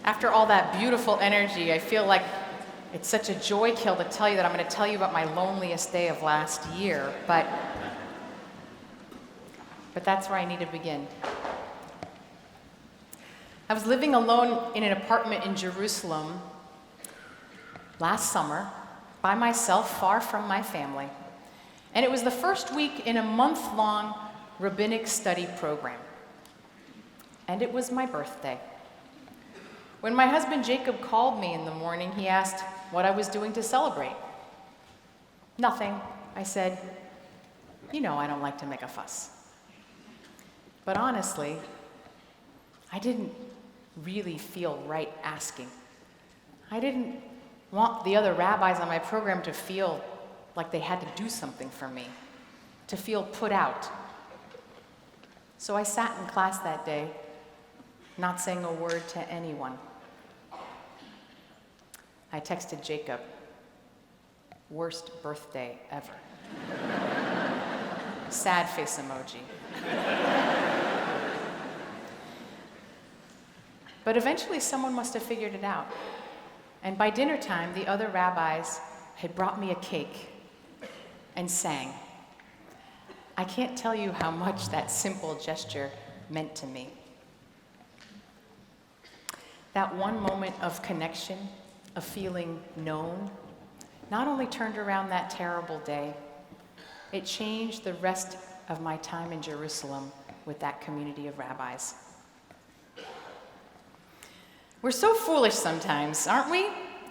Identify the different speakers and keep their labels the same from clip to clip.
Speaker 1: After all that beautiful energy, I feel like it's such a joy kill to tell you that I'm going to tell you about my loneliest day of last year, but that's where I need to begin. I was living alone in an apartment in Jerusalem last summer, by myself, far from my family. And it was the first week in a month-long rabbinic study program. And it was my birthday. When my husband Jacob called me in the morning, he asked what I was doing to celebrate. Nothing, I said. You know I don't like to make a fuss. But honestly, I didn't really feel right asking. I didn't want the other rabbis on my program to feel like they had to do something for me, to feel put out. So I sat in class that day, not saying a word to anyone. I texted Jacob, worst birthday ever. Sad face emoji. But eventually someone must have figured it out. And by dinner time, the other rabbis had brought me a cake and sang. I can't tell you how much that simple gesture meant to me. That one moment of connection, of feeling known, not only turned around that terrible day, it changed the rest of my time in Jerusalem with that community of rabbis. We're so foolish sometimes, aren't we?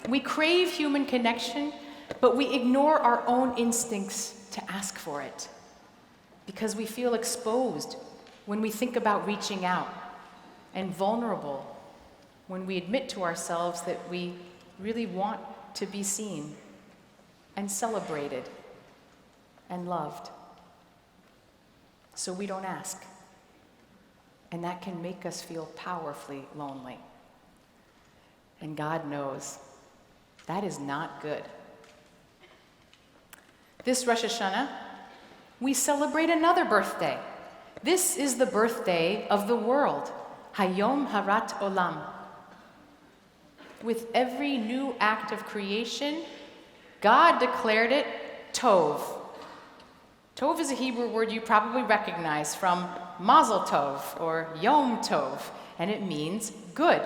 Speaker 1: We crave human connection, but we ignore our own instincts to ask for it because we feel exposed when we think about reaching out and vulnerable when we admit to ourselves that we really want to be seen and celebrated and loved. So we don't ask. And that can make us feel powerfully lonely. And God knows that is not good. This Rosh Hashanah, we celebrate another birthday. This is the birthday of the world, Hayom Harat Olam. With every new act of creation, God declared it Tov. Tov is a Hebrew word you probably recognize from Mazel Tov or Yom Tov, and it means good.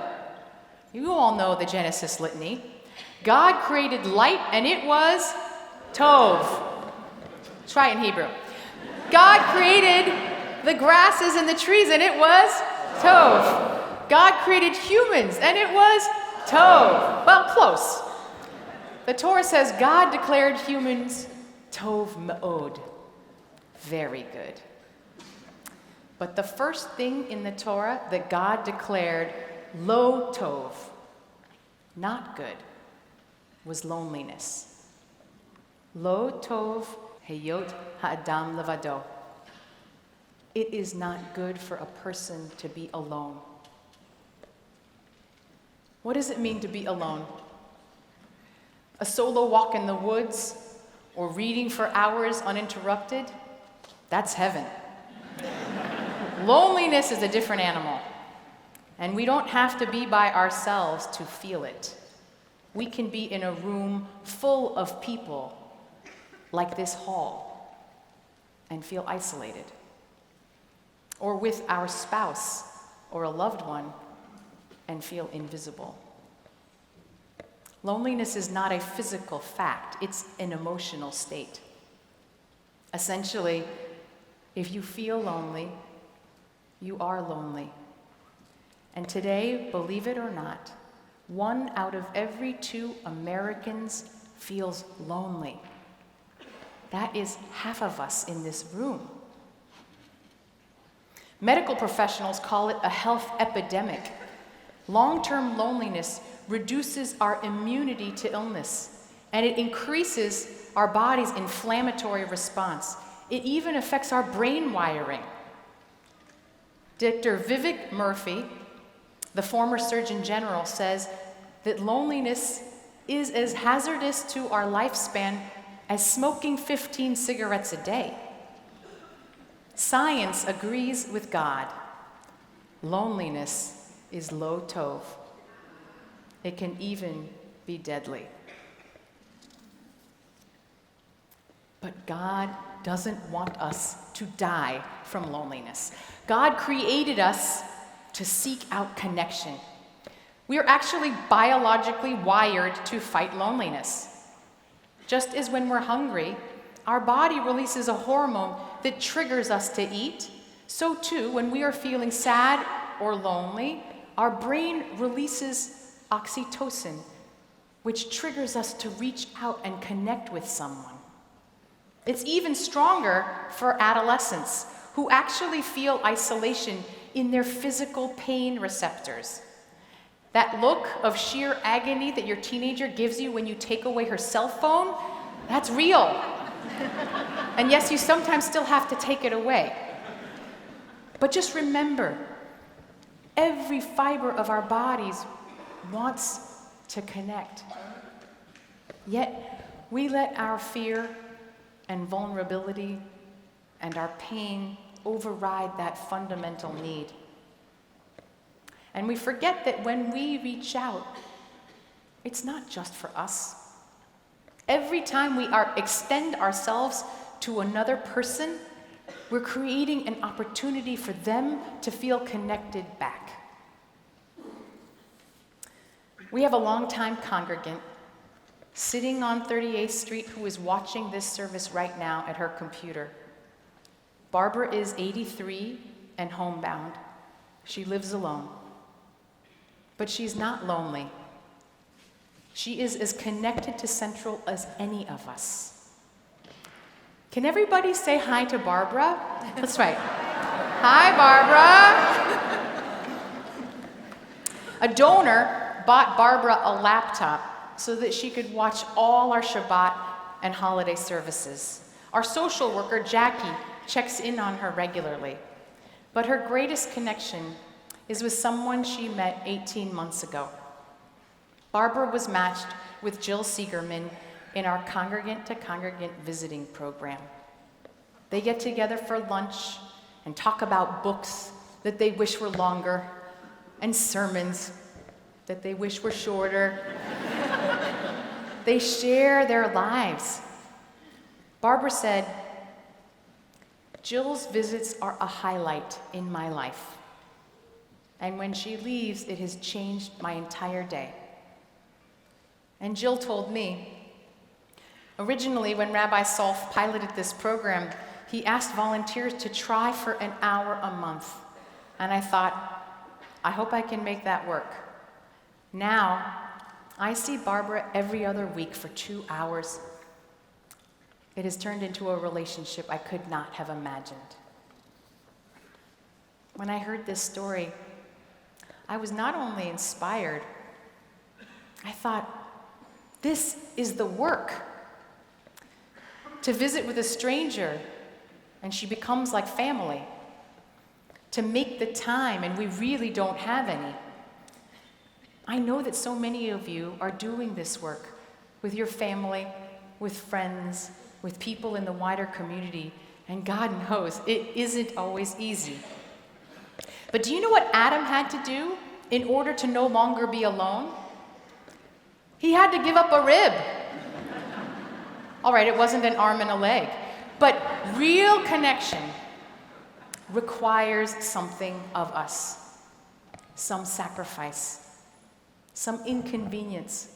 Speaker 1: You all know the Genesis litany. God created light, and it was Tov. Try it in Hebrew. God created the grasses and the trees, and it was Tov. God created humans, and it was Tov. Well, close. The Torah says God declared humans Tov Me'od. Very good. But the first thing in the Torah that God declared Lo Tov, not good, was loneliness. Lo Tov Heyot Ha'adam Levado. It is not good for a person to be alone. What does it mean to be alone? A solo walk in the woods or reading for hours uninterrupted? That's heaven. Loneliness is a different animal. And we don't have to be by ourselves to feel it. We can be in a room full of people, like this hall, and feel isolated. Or with our spouse or a loved one and feel invisible. Loneliness is not a physical fact, it's an emotional state. Essentially, if you feel lonely, you are lonely. And today, believe it or not, 1 out of every 2 Americans feels lonely. That is half of us in this room. Medical professionals call it a health epidemic. Long-term loneliness reduces our immunity to illness, and it increases our body's inflammatory response. It even affects our brain wiring. Dr. Vivek Murthy, the former Surgeon General, says that loneliness is as hazardous to our lifespan as smoking 15 cigarettes a day. Science agrees with God. Loneliness is lo tov. It can even be deadly. But God doesn't want us to die from loneliness. God created us to seek out connection. We are actually biologically wired to fight loneliness. Just as when we're hungry, our body releases a hormone that triggers us to eat, so too, when we are feeling sad or lonely, our brain releases oxytocin, which triggers us to reach out and connect with someone. It's even stronger for adolescents who actually feel isolation in their physical pain receptors. That look of sheer agony that your teenager gives you when you take away her cell phone, that's real. And yes, you sometimes still have to take it away. But just remember, every fiber of our bodies wants to connect. Yet, we let our fear and vulnerability and our pain override that fundamental need. And we forget that when we reach out, it's not just for us. Every time we extend ourselves to another person, we're creating an opportunity for them to feel connected back. We have a longtime congregant sitting on 38th Street who is watching this service right now at her computer. Barbara is 83 and homebound. She lives alone. But she's not lonely. She is as connected to Central as any of us. Can everybody say hi to Barbara? That's right. Hi, Barbara. A donor bought Barbara a laptop so that she could watch all our Shabbat and holiday services. Our social worker, Jackie, checks in on her regularly. But her greatest connection is with someone she met 18 months ago. Barbara was matched with Jill Siegerman in our congregant-to-congregant visiting program. They get together for lunch and talk about books that they wish were longer and sermons that they wish were shorter. They share their lives. Barbara said, "Jill's visits are a highlight in my life. And when she leaves, it has changed my entire day." And Jill told me, originally when Rabbi Solf piloted this program, he asked volunteers to try for an hour a month. And I thought, I hope I can make that work. Now, I see Barbara every other week for 2 hours. It has turned into a relationship I could not have imagined. When I heard this story, I was not only inspired, I thought, this is the work. To visit with a stranger, and she becomes like family. To make the time, and we really don't have any. I know that so many of you are doing this work with your family, with friends, with people in the wider community, and God knows it isn't always easy. But do you know what Adam had to do in order to no longer be alone? He had to give up a rib. All right, it wasn't an arm and a leg, but real connection requires something of us, some sacrifice, some inconvenience,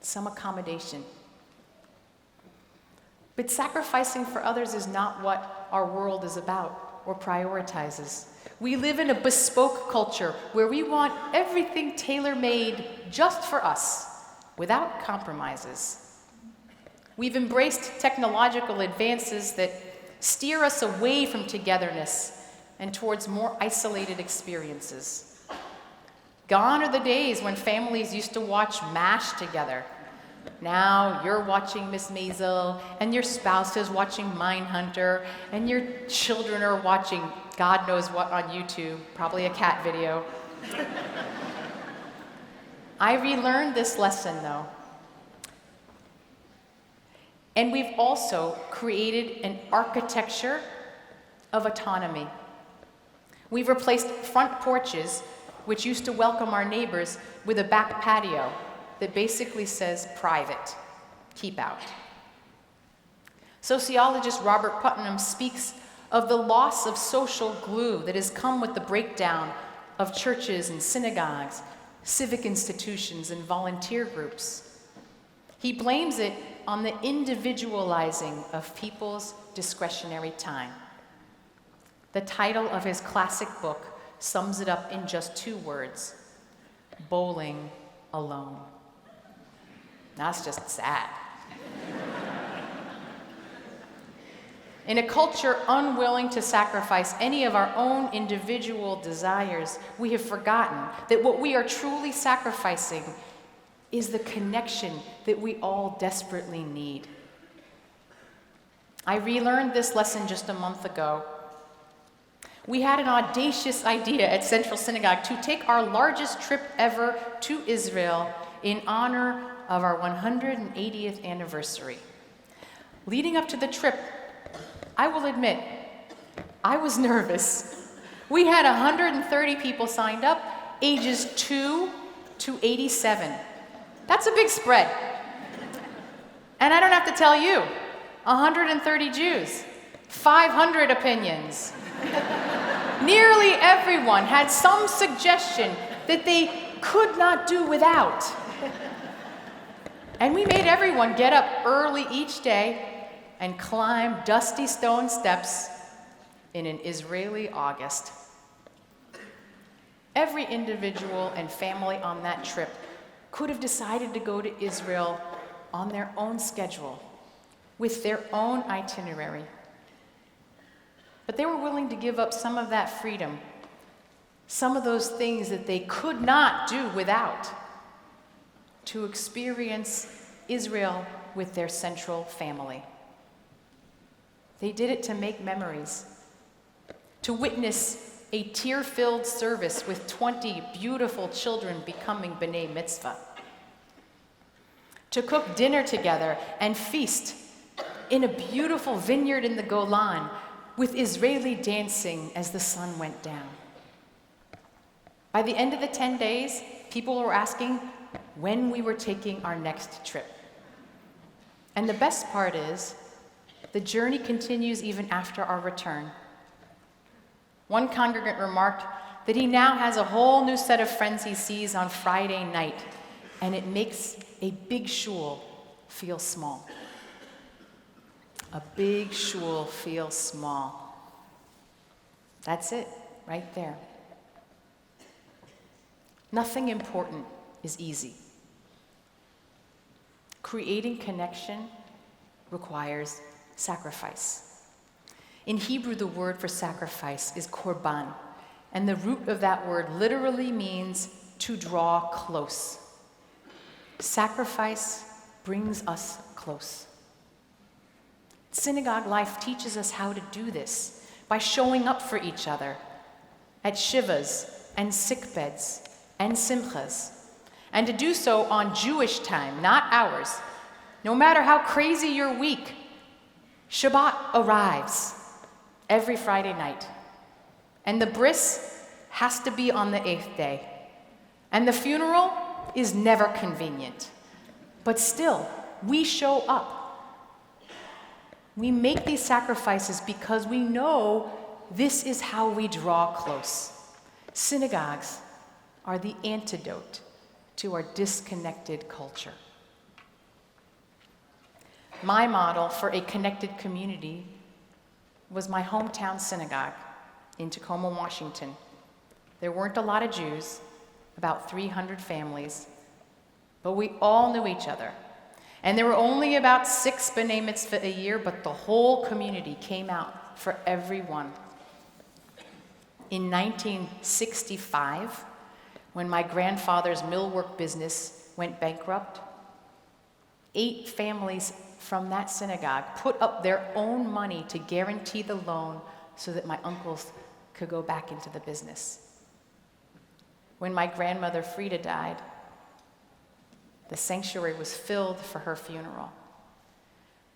Speaker 1: some accommodation. But sacrificing for others is not what our world is about or prioritizes. We live in a bespoke culture where we want everything tailor-made just for us, without compromises. We've embraced technological advances that steer us away from togetherness and towards more isolated experiences. Gone are the days when families used to watch MASH together. Now you're watching Miss Maisel, and your spouse is watching Mindhunter, and your children are watching God knows what on YouTube, probably a cat video. I relearned this lesson, though. And we've also created an architecture of autonomy. We've replaced front porches which used to welcome our neighbors with a back patio that basically says private, keep out. Sociologist Robert Putnam speaks of the loss of social glue that has come with the breakdown of churches and synagogues, civic institutions, and volunteer groups. He blames it on the individualizing of people's discretionary time. The title of his classic book sums it up in just 2 words: bowling alone. That's just sad. In a culture unwilling to sacrifice any of our own individual desires, we have forgotten that what we are truly sacrificing is the connection that we all desperately need. I relearned this lesson just a month ago. We had an audacious idea at Central Synagogue to take our largest trip ever to Israel in honor of our 180th anniversary. Leading up to the trip, I will admit, I was nervous. We had 130 people signed up, ages 2 to 87. That's a big spread. And I don't have to tell you, 130 Jews, 500 opinions. Nearly everyone had some suggestion that they could not do without. And we made everyone get up early each day and climb dusty stone steps in an Israeli August. Every individual and family on that trip could have decided to go to Israel on their own schedule, with their own itinerary. But they were willing to give up some of that freedom, some of those things that they could not do without, to experience Israel with their central family. They did it to make memories, to witness a tear-filled service with 20 beautiful children becoming B'nai Mitzvah, to cook dinner together and feast in a beautiful vineyard in the Golan with Israeli dancing as the sun went down. By the end of the 10 days, people were asking when we were taking our next trip. And the best part is, the journey continues even after our return. One congregant remarked that he now has a whole new set of friends he sees on Friday night, and it makes a big shul feel small. A big shul feels small. That's it, right there. Nothing important is easy. Creating connection requires sacrifice. In Hebrew, the word for sacrifice is korban, and the root of that word literally means to draw close. Sacrifice brings us close. Synagogue life teaches us how to do this by showing up for each other at shivas and sickbeds and simchas, and to do so on Jewish time, not ours. No matter how crazy your week, Shabbat arrives every Friday night, and the bris has to be on the 8th day, and the funeral is never convenient. But still, we show up. We make these sacrifices because we know this is how we draw close. Synagogues are the antidote to our disconnected culture. My model for a connected community was my hometown synagogue in Tacoma, Washington. There weren't a lot of Jews, about 300 families, but we all knew each other. And there were only about 6 B'nai Mitzvah a year, but the whole community came out for everyone. In 1965, when my grandfather's millwork business went bankrupt, 8 families from that synagogue put up their own money to guarantee the loan so that my uncles could go back into the business. When my grandmother Frida died, the sanctuary was filled for her funeral.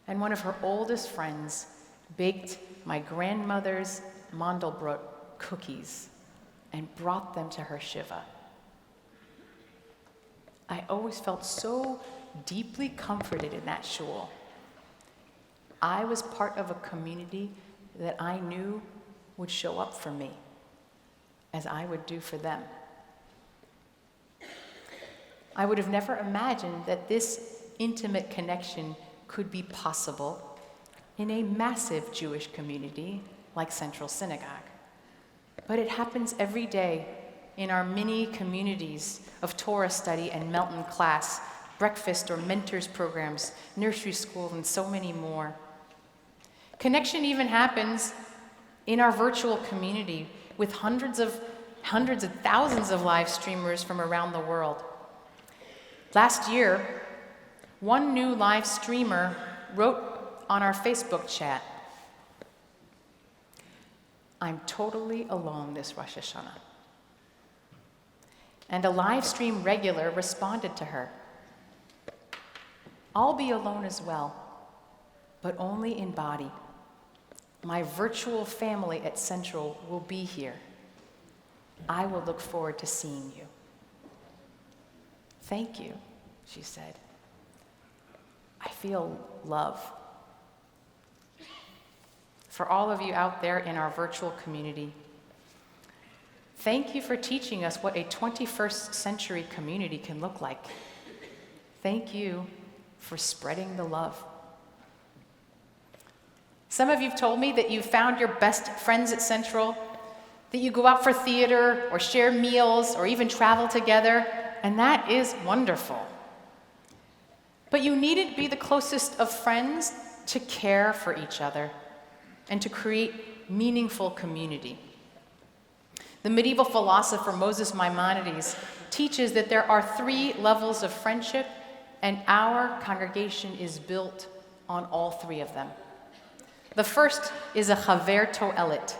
Speaker 1: And one of her oldest friends baked my grandmother's Mandelbrot cookies and brought them to her shiva. I always felt so deeply comforted in that shul. I was part of a community that I knew would show up for me, as I would do for them. I would have never imagined that this intimate connection could be possible in a massive Jewish community like Central Synagogue. But it happens every day in our mini communities of Torah study and Melton class, breakfast or mentors programs, nursery school, and so many more. Connection even happens in our virtual community with hundreds of thousands of live streamers from around the world. Last year, one new live streamer wrote on our Facebook chat, "I'm totally alone this Rosh Hashanah." And a live stream regular responded to her, "I'll be alone as well, but only in body. My virtual family at Central will be here. I will look forward to seeing you." "Thank you," she said. "I feel love." For all of you out there in our virtual community, thank you for teaching us what a 21st century community can look like. Thank you for spreading the love. Some of you have told me that you found your best friends at Central, that you go out for theater or share meals or even travel together, and that is wonderful. But you needn't be the closest of friends to care for each other and to create meaningful community. The medieval philosopher Moses Maimonides teaches that there are 3 levels of friendship, and our congregation is built on all 3 of them. The first is a chaver to'elet,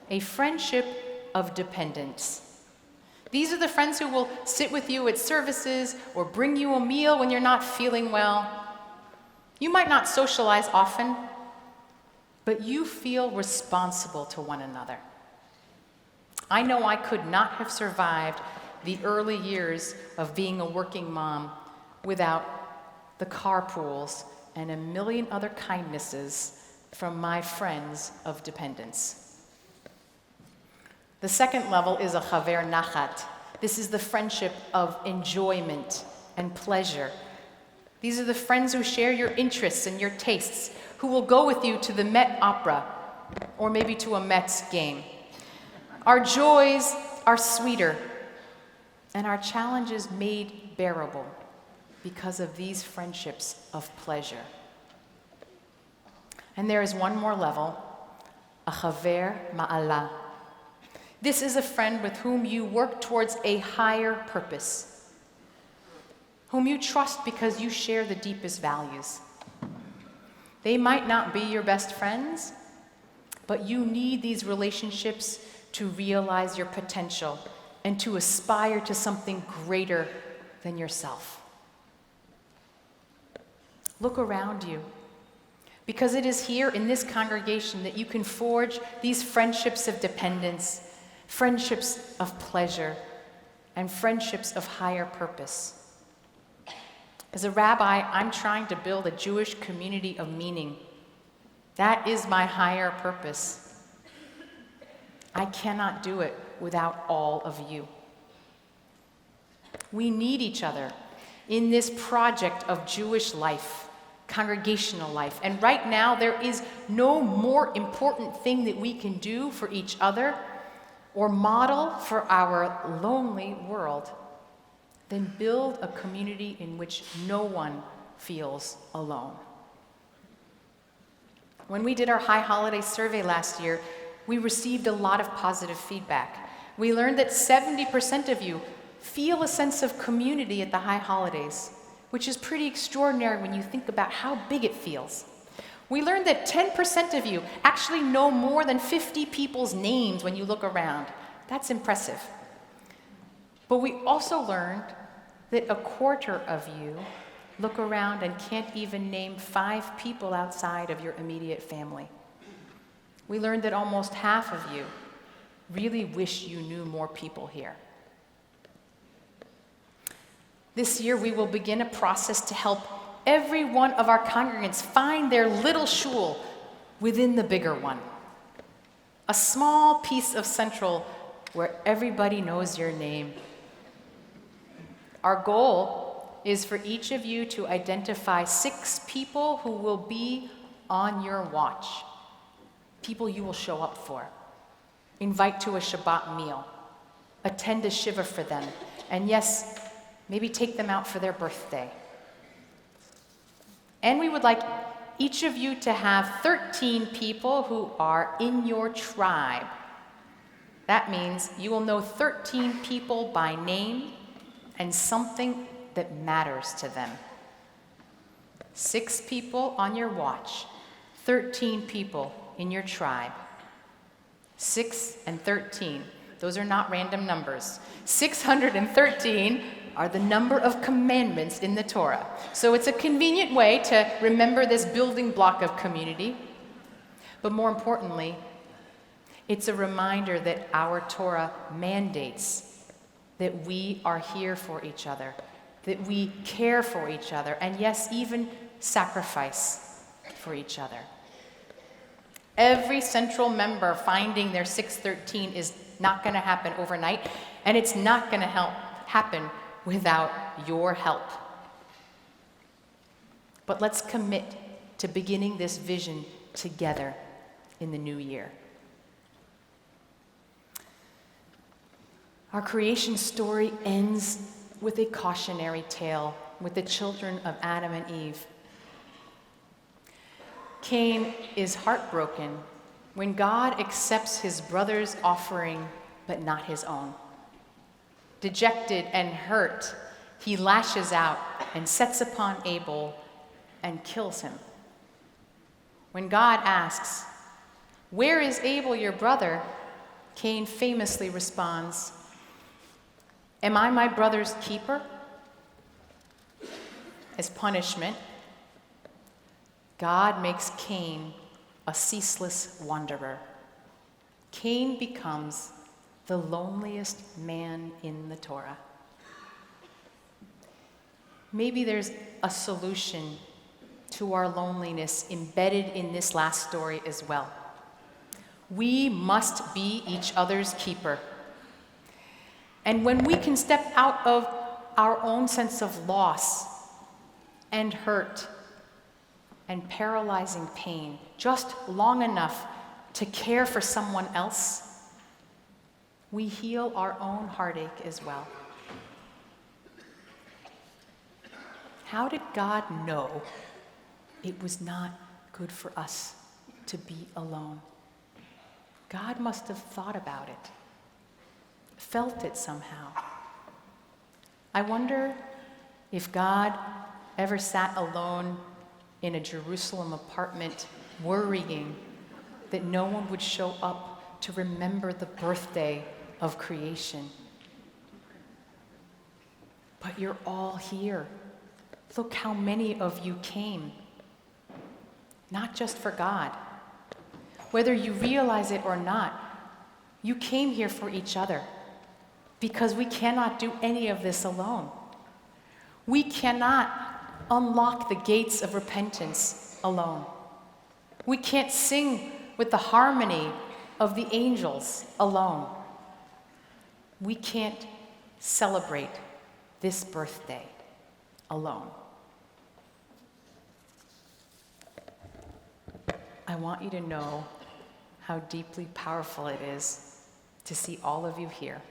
Speaker 1: a friendship of dependence. These are the friends who will sit with you at services or bring you a meal when you're not feeling well. You might not socialize often, but you feel responsible to one another. I know I could not have survived the early years of being a working mom without the carpools and a million other kindnesses from my friends of dependence. The second level is a chaver nachat. This is the friendship of enjoyment and pleasure. These are the friends who share your interests and your tastes, who will go with you to the Met Opera or maybe to a Mets game. Our joys are sweeter and our challenges made bearable because of these friendships of pleasure. And there is one more level, a chaver ma'ala. This is a friend with whom you work towards a higher purpose, whom you trust because you share the deepest values. They might not be your best friends, but you need these relationships to realize your potential and to aspire to something greater than yourself. Look around you, because it is here in this congregation that you can forge these friendships of dependence, friendships of pleasure, and friendships of higher purpose. As a rabbi, I'm trying to build a Jewish community of meaning. That is my higher purpose. I cannot do it without all of you. We need each other in this project of Jewish life, congregational life. And right now, there is no more important thing that we can do for each other or model for our lonely world than build a community in which no one feels alone. When we did our High Holiday survey last year, we received a lot of positive feedback. We learned that 70% of you feel a sense of community at the High Holidays, which is pretty extraordinary when you think about how big it feels. We learned that 10% of you actually know more than 50 people's names when you look around. That's impressive. But we also learned that a quarter of you look around and can't even name 5 people outside of your immediate family. We learned that almost half of you really wish you knew more people here. This year, we will begin a process to help every one of our congregants find their little shul within the bigger one. A small piece of Central where everybody knows your name. Our goal is for each of you to identify 6 people who will be on your watch, people you will show up for, invite to a Shabbat meal, attend a shiva for them, and yes, maybe take them out for their birthday. And we would like each of you to have 13 people who are in your tribe. That means you will know 13 people by name and something that matters to them. 6 people on your watch, 13 people in your tribe. 6 and 13, those are not random numbers. 613 are the number of commandments in the Torah. So it's a convenient way to remember this building block of community. But more importantly, it's a reminder that our Torah mandates that we are here for each other, that we care for each other, and yes, even sacrifice for each other. Every central member finding their 613 is not going to happen overnight, and it's not going to happen without your help. But let's commit to beginning this vision together in the new year. Our creation story ends with a cautionary tale with the children of Adam and Eve. Cain is heartbroken when God accepts his brother's offering, but not his own. Dejected and hurt, he lashes out and sets upon Abel and kills him. When God asks, "Where is Abel, your brother?" Cain famously responds, "Am I my brother's keeper?" As punishment, God makes Cain a ceaseless wanderer. Cain becomes the loneliest man in the Torah. Maybe there's a solution to our loneliness embedded in this last story as well. We must be each other's keeper. And when we can step out of our own sense of loss and hurt and paralyzing pain just long enough to care for someone else, we heal our own heartache as well. How did God know it was not good for us to be alone? God must have thought about it, felt it somehow. I wonder if God ever sat alone in a Jerusalem apartment worrying that no one would show up to remember the birthday of creation. But you're all here. Look how many of you came. Not just for God. Whether you realize it or not, you came here for each other because we cannot do any of this alone. We cannot unlock the gates of repentance alone. We can't sing with the harmony of the angels alone. We can't celebrate this birthday alone. I want you to know how deeply powerful it is to see all of you here,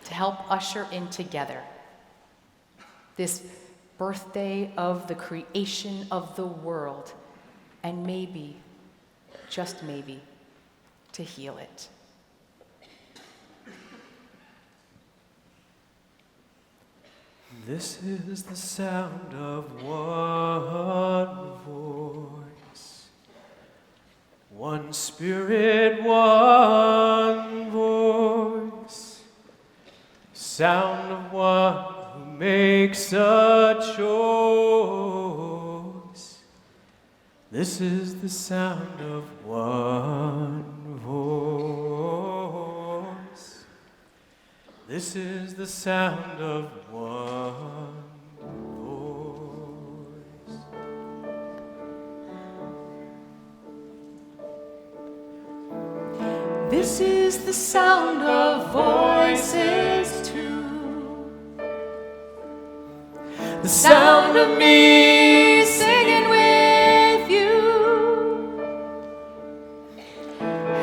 Speaker 1: to help usher in together this birthday of the creation of the world, and maybe, just maybe, to heal it.
Speaker 2: This is the sound of one voice, one spirit, one voice, sound of one who makes a choice. This is the sound of one voice. This is the sound of one voice.
Speaker 1: This is the sound of voices too.
Speaker 2: The sound of me
Speaker 1: Singing with you,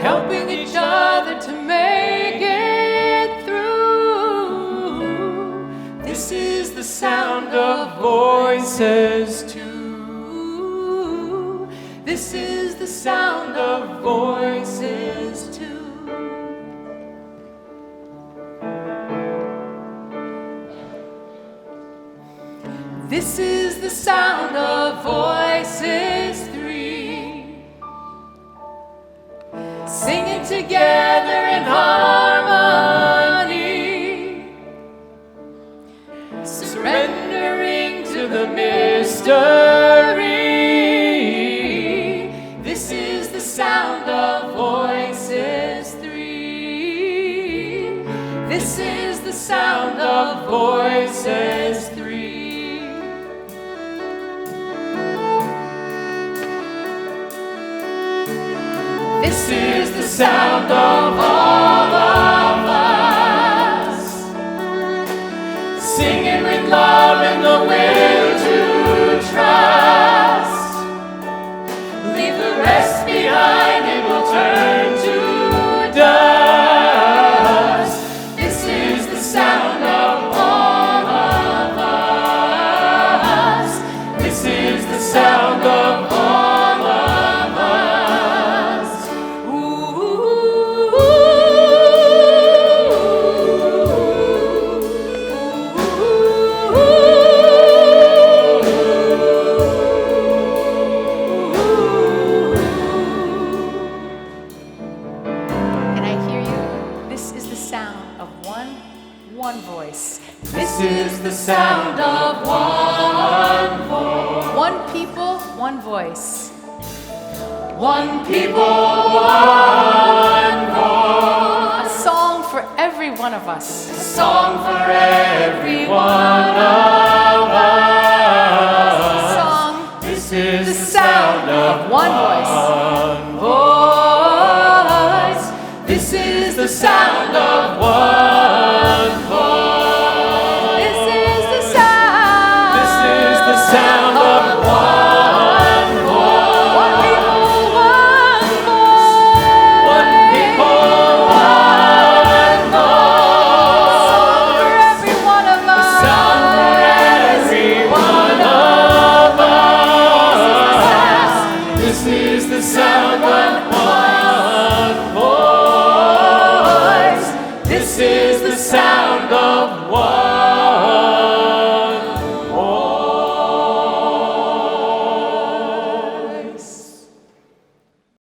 Speaker 1: helping each other to make it through. This is the sound of voices too. This is the sound of voices too. This is the sound of voices three, singing together in harmony, surrendering to the mystery. This is the sound of voices three. This is the sound of voices three. This is the sound of all of us, singing with love and the will to trust. Leave the rest behind and we'll turn to dust. This is the sound of all of us. This is the sound of all of us. This is the sound of one voice. One people, one voice. One people, one voice. A song for every one of us. A song for every one of us. A song. This is the sound of one voice. This is the sound of one voice. Sound of one voice. One people, one voice. One people, one voice. Song for every one of us. Song for every one of us. This is the sound of one voice. This is the sound of one.